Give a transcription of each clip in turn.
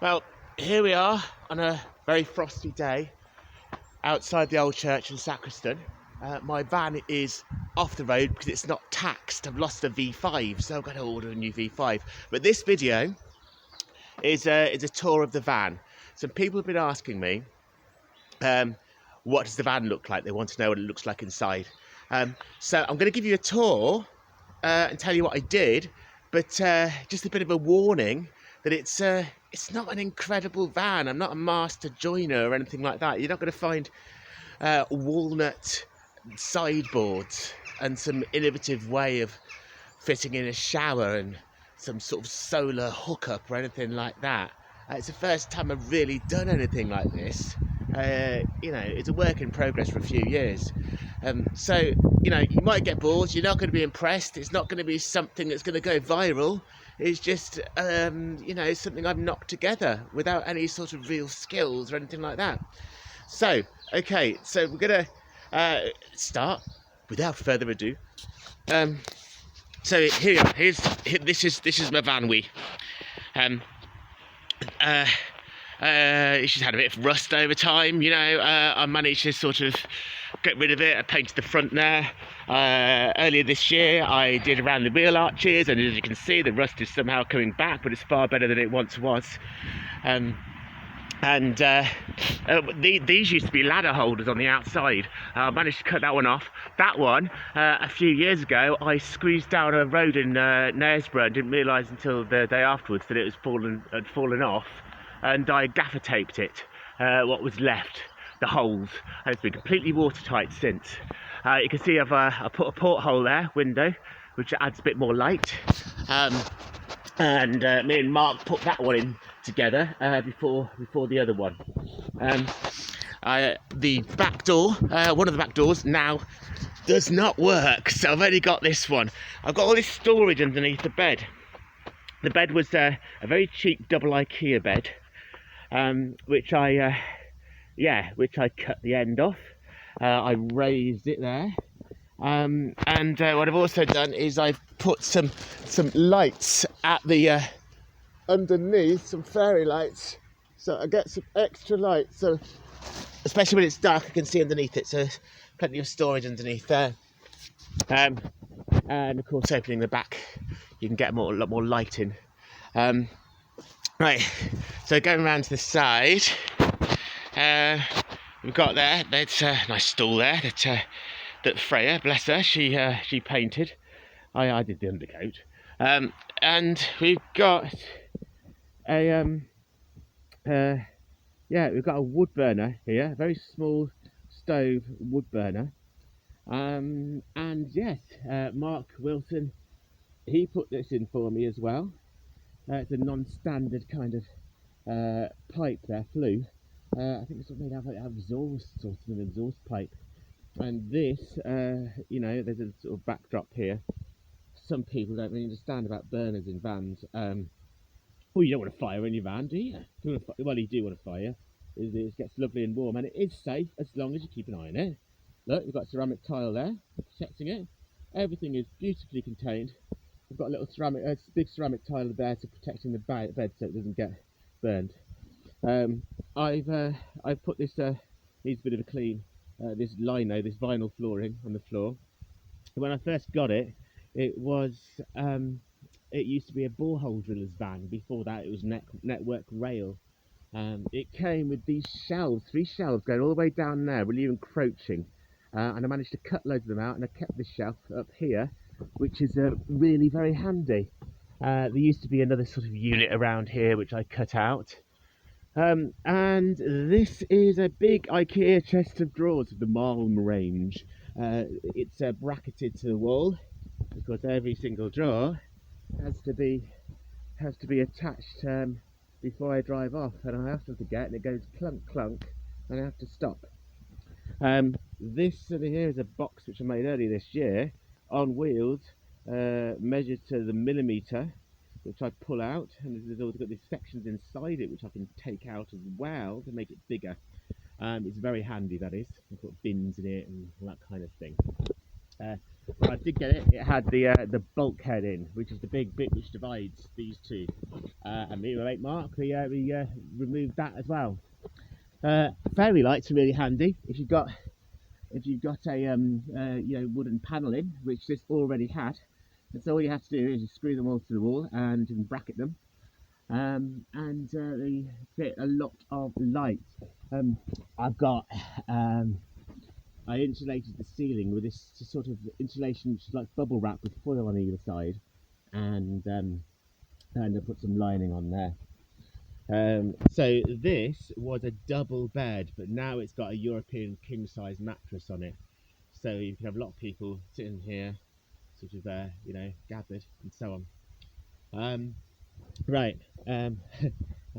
Well, here we are on a very frosty day outside the old church in Sacriston. My van is off the road because it's not taxed. I've lost a V5, so I've got to order a new V5. But this video is a tour of the van. Some people have been asking me, what does the van look like? They want to know what it looks like inside. So I'm going to give you a tour and tell you what I did, but just a bit of a warning that it's not an incredible van. I'm not a master joiner or anything like that. You're not going to find walnut sideboards and some innovative way of fitting in a shower and some sort of solar hookup or anything like that. It's the first time I've really done anything like this. It's a work in progress for a few years. So, you might get bored, you're not going to be impressed, it's not going to be something that's going to go viral. It's just, something I've knocked together without any sort of real skills or anything like that. So, okay, so we're going to start without further ado. So here we are. This is Myfanwy. She's had a bit of rust over time, I managed to sort of get rid of it. I painted the front there. Earlier this year I did around the wheel arches, and as you can see the rust is somehow coming back, but it's far better than it once was. These used to be ladder holders on the outside. I managed to cut that one off. That one, a few years ago, I squeezed down a road in Knaresborough and didn't realise until the day afterwards that it had fallen off, and I gaffer taped it, what was left, the holes, and it's been completely watertight since. You can see I put a porthole there, window, which adds a bit more light, and me and Mark put that one in together before the other one. The back door, one of the back doors now does not work, so I've only got this one. I've got all this storage underneath the bed. The bed was a very cheap double IKEA bed, which I cut the end off. I raised it there, and what I've also done is I've put some lights at the underneath, some fairy lights, so I get some extra light, so especially when it's dark I can see underneath it, so there's plenty of storage underneath there. And of course opening the back you can get a lot more light in. Right, so going around to the side, we've got there's a nice stool there that Freya, bless her, she painted. I did the undercoat. And we've got we've got a wood burner here, a very small stove wood burner. And yes, Mark Wilson, he put this in for me as well. It's a non-standard kind of pipe there, flue. I think it's made out of exhaust, sort of an exhaust pipe. And this, there's a sort of backdrop here. Some people don't really understand about burners in vans. Well, you don't want a fire in your van, do you? Well, you do want a fire. It gets lovely and warm, and it is safe as long as you keep an eye on it. Look, we've got ceramic tile there, protecting it. Everything is beautifully contained. We've got a little big ceramic tile there to protecting the bed so it doesn't get burned. I've put this needs a bit of a clean. This lino, this vinyl flooring on the floor. When I first got it, it used to be a borehole driller's van. Before that, it was network rail. It came with these shelves, 3 shelves going all the way down there, really encroaching. And I managed to cut loads of them out, and I kept this shelf up here, which is really very handy. There used to be another sort of unit around here, which I cut out. And this is a big IKEA chest of drawers of the Malm range. It's bracketed to the wall, because every single drawer has to be attached before I drive off, and I have to forget, and it goes clunk clunk, and I have to stop. This over here is a box which I made earlier this year on wheels, measured to the millimetre, which I pull out, and there's also got these sections inside it which I can take out as well to make it bigger. It's very handy, that is. I put bins in it and all that kind of thing. I did get it. It had the bulkhead in, which is the big bit which divides these two. And me and my mate Mark, we removed that as well. Fairy lights are really handy if you've got a wooden panelling, which this already had. And so all you have to do is just screw them all to the wall and bracket them, and they fit a lot of light. I insulated the ceiling with this sort of insulation, which is like bubble wrap with foil on either side, and I put some lining on there. So this was a double bed, but now it's got a European king size mattress on it, so you can have a lot of people sitting here, sort of gathered and so on. Right, I've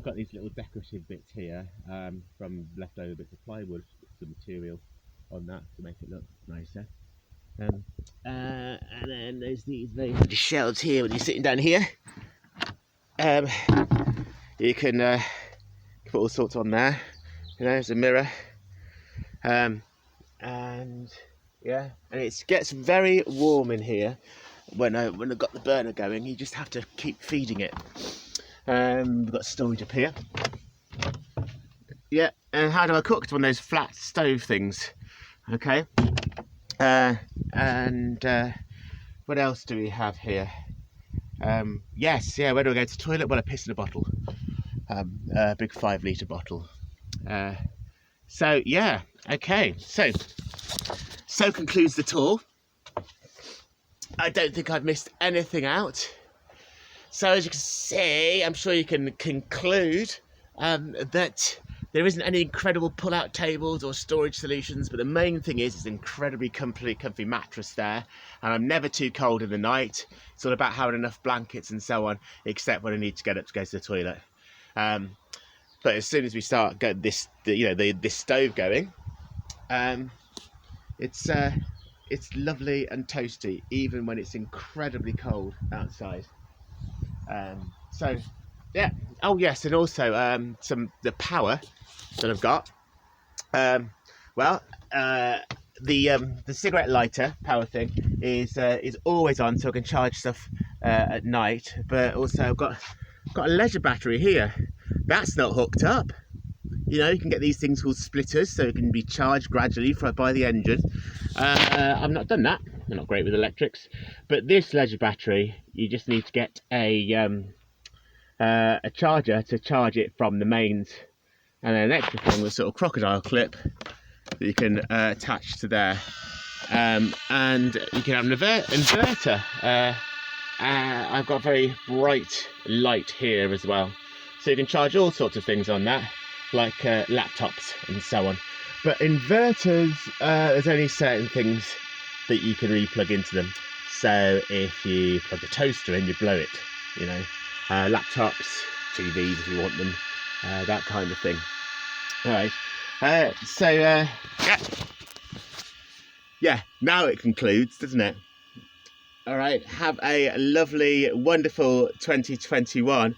got these little decorative bits here from leftover bits of plywood, some material on that to make it look nicer. And then there's these very handy shelves here when you're sitting down here. You can put all sorts on there. There's a mirror, and yeah, and it gets very warm in here when I've got the burner going. You just have to keep feeding it. We've got storage up here. Yeah, and how do I cook? It's one of those flat stove things. Okay, and what else do we have here? Yes, yeah, where do I go to the toilet? Well, I piss in a bottle, a big 5 litre bottle. So yeah, okay, so concludes the tour. I don't think I've missed anything out. So as you can see, I'm sure you can conclude that there isn't any incredible pull-out tables or storage solutions, but the main thing is it's an incredibly comfy mattress there, and I'm never too cold in the night. It's all about having enough blankets and so on, except when I need to get up to go to the toilet. But as soon as we start getting this stove going, it's lovely and toasty, even when it's incredibly cold outside. So yeah. Oh yes, and also the power that I've got. The cigarette lighter power thing is always on, so I can charge stuff at night. But also I've got a leisure battery here. That's not hooked up. You can get these things called splitters, so it can be charged gradually by the engine. I've not done that. I'm not great with electrics, but this leisure battery, you just need to get a charger to charge it from the mains, and then an extra thing with a sort of crocodile clip that you can attach to there, and you can have an inverter. I've got a very bright light here as well, so you can charge all sorts of things on that, like laptops and so on. But inverters, there's only certain things that you can really plug into them. So if you plug a toaster in, you blow it, laptops, TVs if you want them, that kind of thing. Alright, yeah, now it concludes, doesn't it? Alright, have a lovely, wonderful 2021.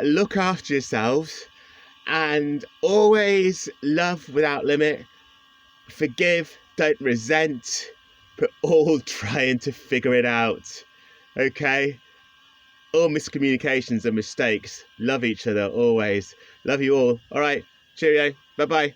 Look after yourselves, and always love without limit. Forgive, don't resent, but all trying to figure it out. Okay? All miscommunications and mistakes. Love each other always. Love you all. All right. Cheerio. Bye-bye.